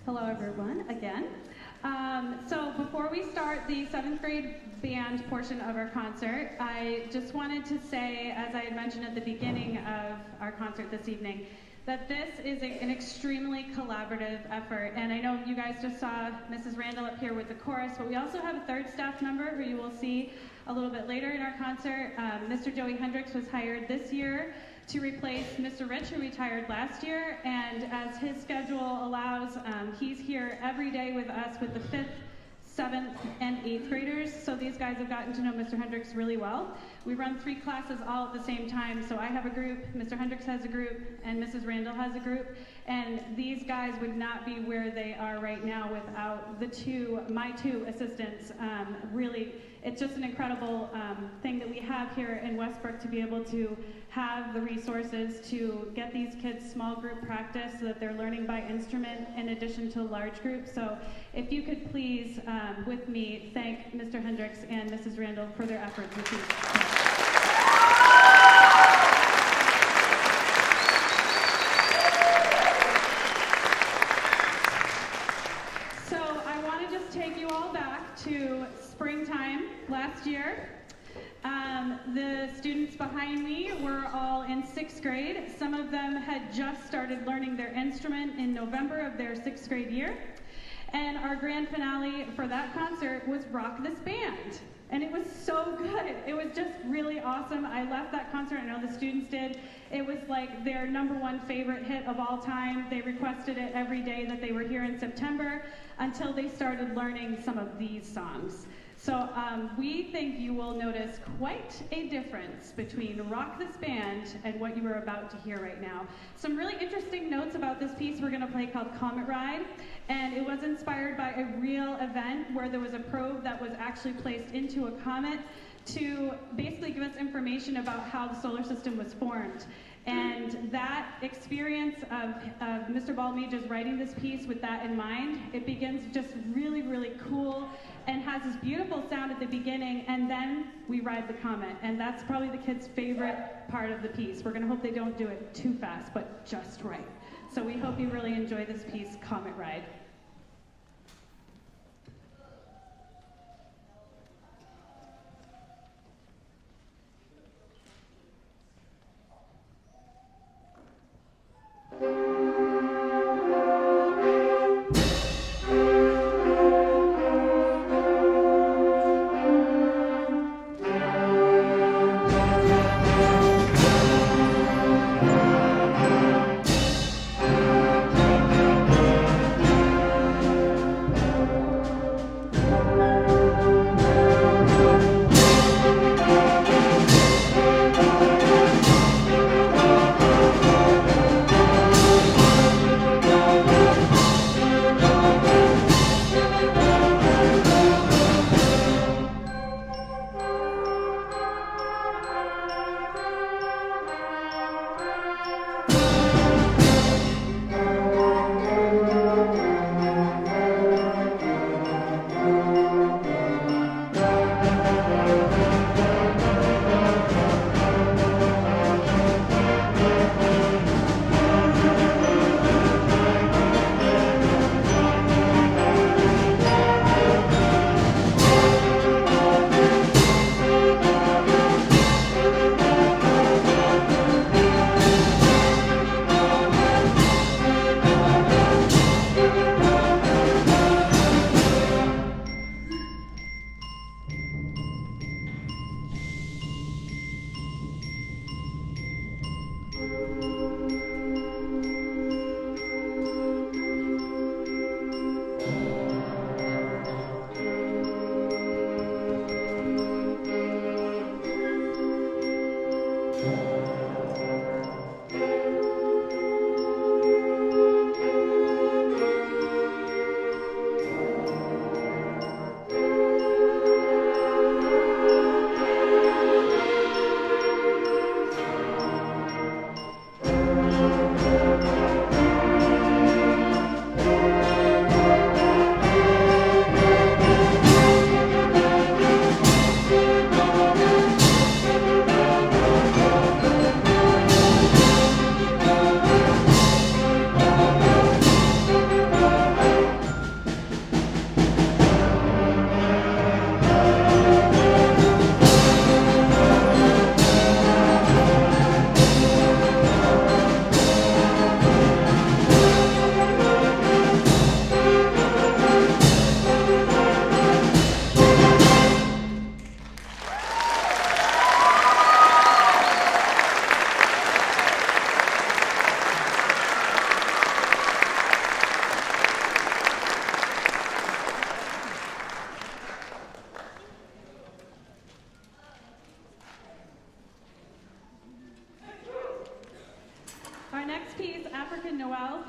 Hello, everyone, again. So before we start the 7th grade band portion of our concert, I just wanted to say, as I had mentioned at the beginning of our concert this evening, that this is an extremely collaborative effort. And I know you guys just saw Mrs. Randall up here with the chorus, but we also have a third staff member who you will see a little bit later in our concert. Mr. Joey Hendricks was hired this year to replace Mr. Rich, who retired last year, and as his schedule allows, he's here every day with us with the 5th, 7th, and 8th graders, so these guys have gotten to know Mr. Hendricks really well. We run 3 classes all at the same time, so I have a group, Mr. Hendricks has a group, and Mrs. Randall has a group, and these guys would not be where they are right now without my two assistants. Really, it's just an incredible thing that we have here in Westbrook to be able to have the resources to get these kids small group practice so that they're learning by instrument in addition to large groups. So if you could please, with me, thank Mr. Hendricks and Mrs. Randall for their efforts this evening. So I want to just take you all back to springtime last year. The students behind me were all in 6th grade. Some of them had just started learning their instrument in November of their 6th grade year. And our grand finale for that concert was Rock This Band. And it was so good. It was just really awesome. I left that concert, I know the students did. It was like their #1 favorite hit of all time. They requested it every day that they were here in September until they started learning some of these songs. So we think you will notice quite a difference between Rock This Band and what you are about to hear right now. Some really interesting notes about this piece we're going to play called Comet Ride, and it was inspired by a real event where there was a probe that was actually placed into a comet to basically give us information about how the solar system was formed. And that experience of Mr. Balmage's writing this piece with that in mind, it begins just really, really cool and has this beautiful sound at the beginning, and then we ride the comet. And that's probably the kids' favorite part of the piece. We're going to hope they don't do it too fast, but just right. So we hope you really enjoy this piece, Comet Ride.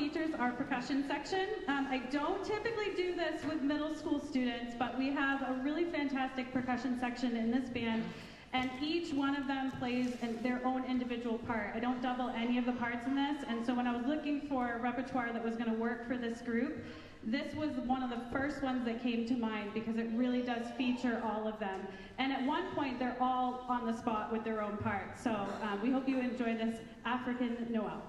features our percussion section. I don't typically do this with middle school students, but we have a really fantastic percussion section in this band, and each one of them plays their own individual part. I don't double any of the parts in this, and so when I was looking for a repertoire that was going to work for this group, this was one of the first ones that came to mind because it really does feature all of them. And at one point, they're all on the spot with their own part. So we hope you enjoy this African Noel.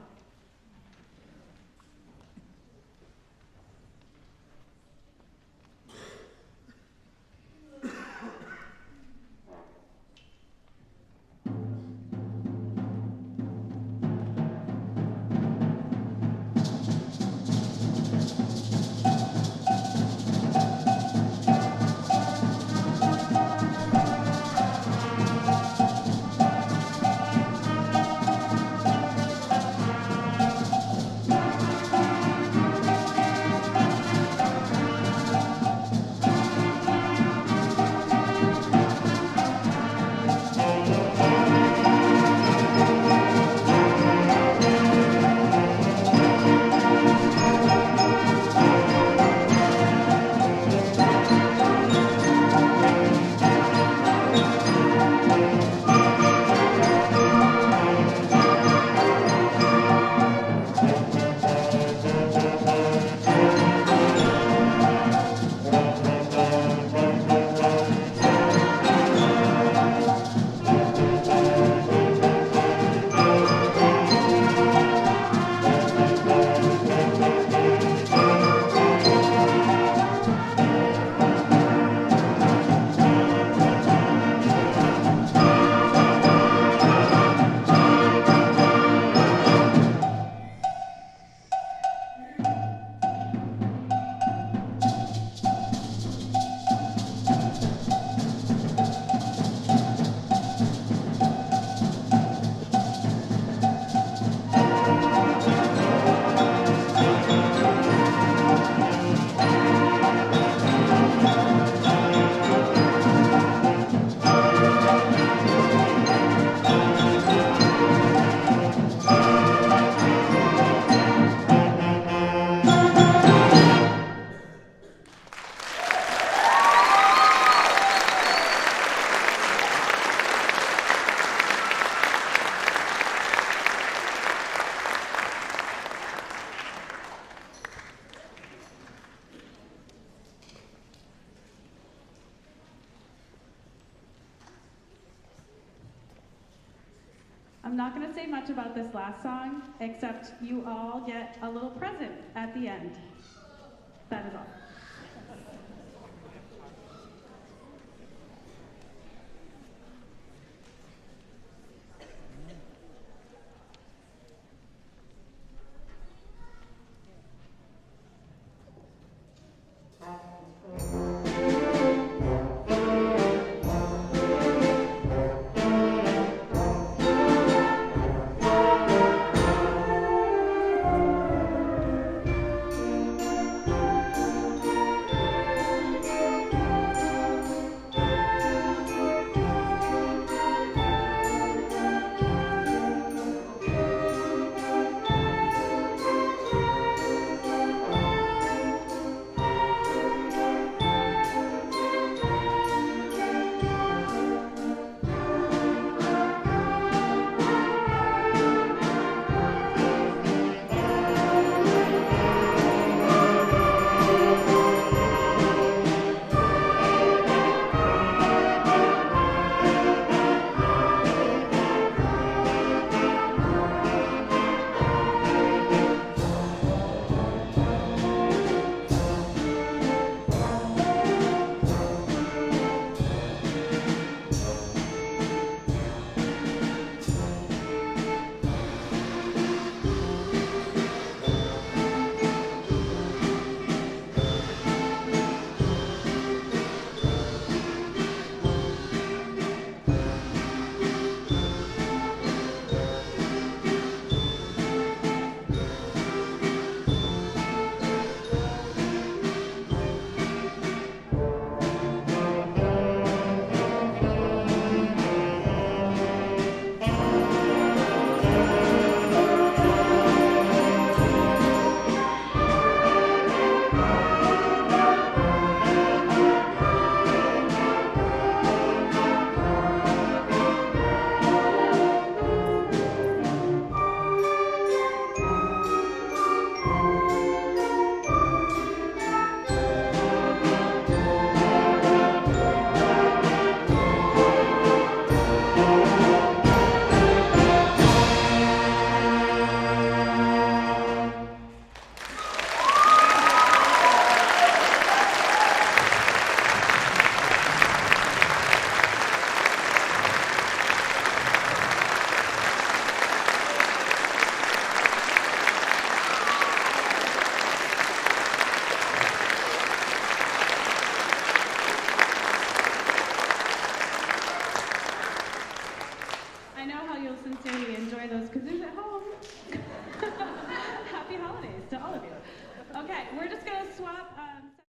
I'm not going to say much about this last song, except you all get a little present at the end. That is all.